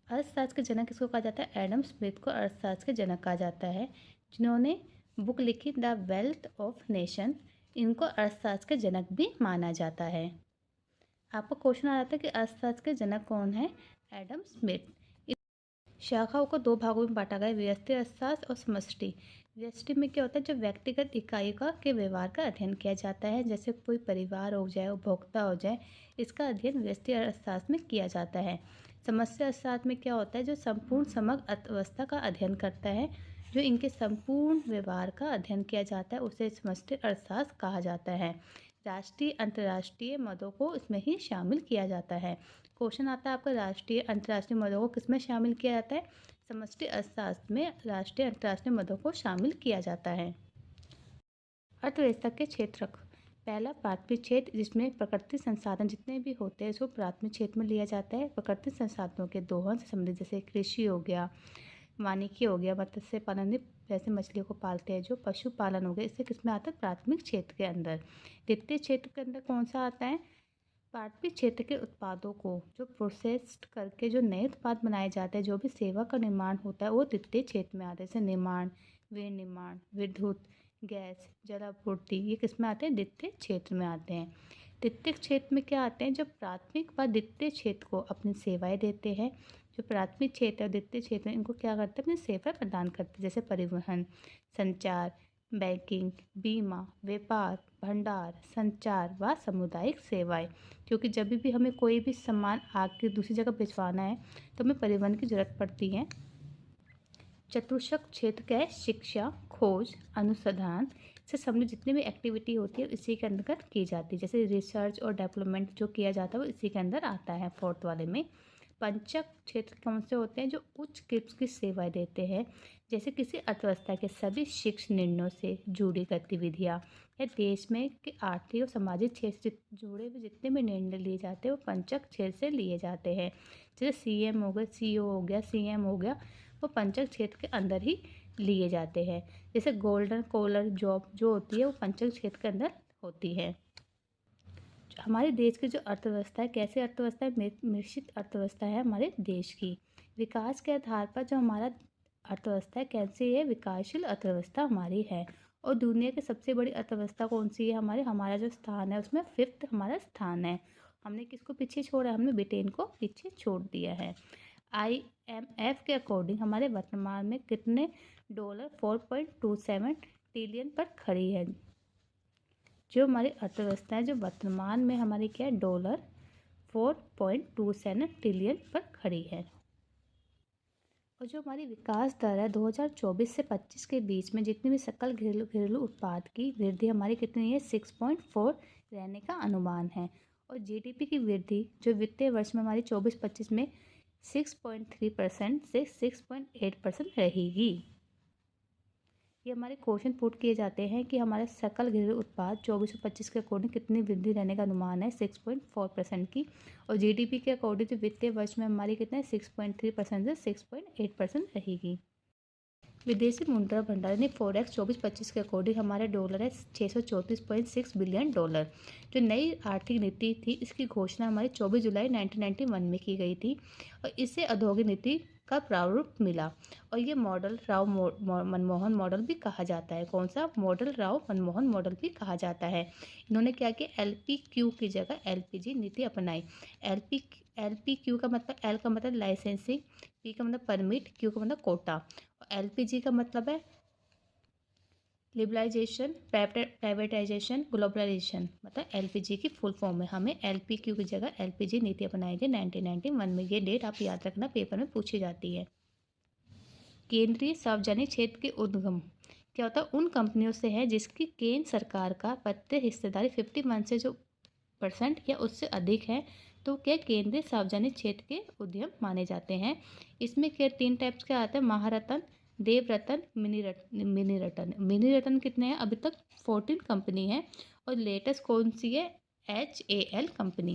अर्थशास्त्र के जनक किसको कहा जाता है? एडम स्मिथ को अर्थशास्त्र के जनक कहा जाता है, जिन्होंने बुक लिखी द वेल्थ ऑफ नेशन। इनको अर्थशास्त्र के जनक भी माना जाता है। आपको क्वेश्चन आ जाता है कि अर्थशास्त्र के जनक कौन है? Adam Smith. शाखाओं को दो भागों में बांटा गया, व्यष्टि अर्थशास्त्र और समष्टि। व्यष्टि में क्या होता है? जो व्यक्तिगत इकाई का के व्यवहार का अध्ययन किया जाता है, जैसे कोई परिवार हो जाए, उपभोक्ता हो जाए, इसका अध्ययन व्यष्टि अर्थशास्त्र में किया जाता है। समष्टि अर्थशास्त्र में क्या होता है? जो संपूर्ण समग्र अर्थव्यवस्था का अध्ययन करता है, जो इनके संपूर्ण व्यवहार का अध्ययन किया जाता है, उसे समष्टि अर्थशास्त्र कहा जाता है। राष्ट्रीय अंतर्राष्ट्रीय मदों को इसमें ही शामिल किया जाता है। क्वेश्चन आता है आपका, राष्ट्रीय अंतर्राष्ट्रीय मदों को किसमें शामिल किया जाता है? समष्टि अर्थशास्त्र में राष्ट्रीय अंतर्राष्ट्रीय मदों को शामिल किया जाता है। अर्थव्यवस्था के क्षेत्रक। पहला प्राथमिक क्षेत्र, जिसमें प्राकृतिक संसाधन जितने भी होते हैं इसको प्राथमिक क्षेत्र में लिया जाता है। प्राकृतिक संसाधनों के दोहन से संबंधित, जैसे कृषि हो गया, वानिकी हो गया, मत्स्य पालन, जैसे मछलियों को पालते हैं, जो पशुपालन हो गया, इससे किसमें आता है? प्राथमिक क्षेत्र के अंदर। द्वितीय क्षेत्र के अंदर कौन सा आता है? प्राथमिक क्षेत्र के उत्पादों को जो प्रोसेस्ड करके जो नए उत्पाद बनाए जाते हैं, जो भी सेवा का निर्माण होता है, वो द्वितीय क्षेत्र में आते हैं। जैसे निर्माण, विनिर्माण, विद्युत, गैस, जलापूर्ति, ये किस में आते हैं? द्वितीय क्षेत्र में आते हैं। द्वितीय क्षेत्र में क्या आते हैं? जो प्राथमिक व द्वितीय क्षेत्र को अपनी सेवाएं देते हैं। जो प्राथमिक क्षेत्र और द्वितीय क्षेत्र इनको क्या करते हैं? अपनी सेवाएं प्रदान करते हैं, जैसे परिवहन, संचार, बैंकिंग, बीमा, व्यापार, भंडार, संचार व सामुदायिक सेवाएं। क्योंकि जब भी हमें कोई भी सामान आगे दूसरी जगह भिजवाना है तो हमें परिवहन की ज़रूरत पड़ती है। चतुर्थक क्षेत्र क्या है? शिक्षा, खोज, अनुसंधान से संबंधित जितनी भी एक्टिविटी होती है इसी के अंतर्गत की जाती है। जैसे रिसर्च और डेवलपमेंट जो किया जाता है वो इसी के अंदर आता है, फोर्थ वाले में। पंचक क्षेत्र कौन से होते हैं? जो उच्च किस्म की सेवाएं देते हैं, जैसे किसी अर्थव्यवस्था के सभी शिक्षा निर्णयों से जुड़ी गतिविधियाँ या देश में के आर्थिक और सामाजिक क्षेत्र से जुड़े हुए जितने भी निर्णय लिए जाते हैं वो पंचक क्षेत्र से लिए जाते हैं। जैसे सीएम हो गया, सीओ हो गया, सीएम हो गया, वो पंचक क्षेत्र के अंदर ही लिए जाते हैं। जैसे गोल्डन कॉलर जॉब जो होती है वो पंचक क्षेत्र के अंदर होती है। हमारे देश की जो अर्थव्यवस्था है, कैसी अर्थव्यवस्था है? मिश्रित अर्थव्यवस्था है हमारे देश की। विकास के आधार पर जो हमारा अर्थव्यवस्था है कैसी है? विकासशील अर्थव्यवस्था हमारी है। और दुनिया की सबसे बड़ी अर्थव्यवस्था कौन सी है? हमारा जो स्थान है उसमें 5th हमारा स्थान है। हमने किसको पीछे छोड़ा? हमने ब्रिटेन को पीछे छोड़ दिया है। IMF के अकॉर्डिंग हमारे वर्तमान में कितने डॉलर 4.27 ट्रिलियन पर खड़ी है। जो हमारी अर्थव्यवस्था है जो वर्तमान में हमारी क्या है? डॉलर 4.27 ट्रिलियन पर खड़ी है। और जो हमारी विकास दर है 2024 से 25 के बीच में जितनी भी सकल घरेलू उत्पाद की वृद्धि हमारी कितनी है? 6.4 रहने का अनुमान है। और जीडीपी की वृद्धि जो वित्तीय वर्ष में हमारी 24-25 में 6.3% से 6.8% रहेगी। ये हमारे क्वेश्चन पुट किए जाते हैं कि हमारे सकल घरेलू उत्पाद 24-25 के अकॉर्डिंग कितनी वृद्धि रहने का अनुमान है? 6.4% की। और जीडीपी के अकॉर्डिंग तो वित्तीय वर्ष में हमारी कितने 6.3% से 6.8% रहेगी। विदेशी मुद्रा भंडार यानी फॉरेक्स 24-25 के अकॉर्डिंग हमारे डॉलर है 634.6 बिलियन डॉलर। जो नई आर्थिक नीति थी इसकी घोषणा हमारी 24 जुलाई 1991 में की गई थी और इससे औद्योगिक नीति का प्रारूप मिला। और ये मॉडल राव मनमोहन मॉडल भी कहा जाता है। कौन सा? मॉडल राव मनमोहन मॉडल भी कहा जाता है। इन्होंने क्या किया? LPQ की जगह LPG नीति अपनाई। LPQ का मतलब, L का मतलब लाइसेंसिंग, P का मतलब परमिट, Q का मतलब कोटा, और LPG का मतलब है लिबरलाइजेशन, प्राइवेटाइजेशन, ग्लोबलाइजेशन। मतलब LPG की फुल फॉर्म है। हमें LPQ की जगह LPG नीति अपनाई गई 1991 में। ये डेट आप याद रखना, पेपर में पूछी जाती है। केंद्रीय सार्वजनिक क्षेत्र के उद्गम क्या होता है? उन कंपनियों से है जिसकी केंद्र सरकार का प्रत्येक हिस्सेदारी 51 से जो % या उससे अधिक है तो क्या केंद्रीय सार्वजनिक क्षेत्र के उद्यम माने जाते हैं। इसमें क्या 3 टाइप्स के आते हैं? महारत्न, देवरत्न, मिनी रत्न। मिनी रत्न कितने हैं? अभी तक 14 कंपनी है। और लेटेस्ट कौन सी है? HAL company.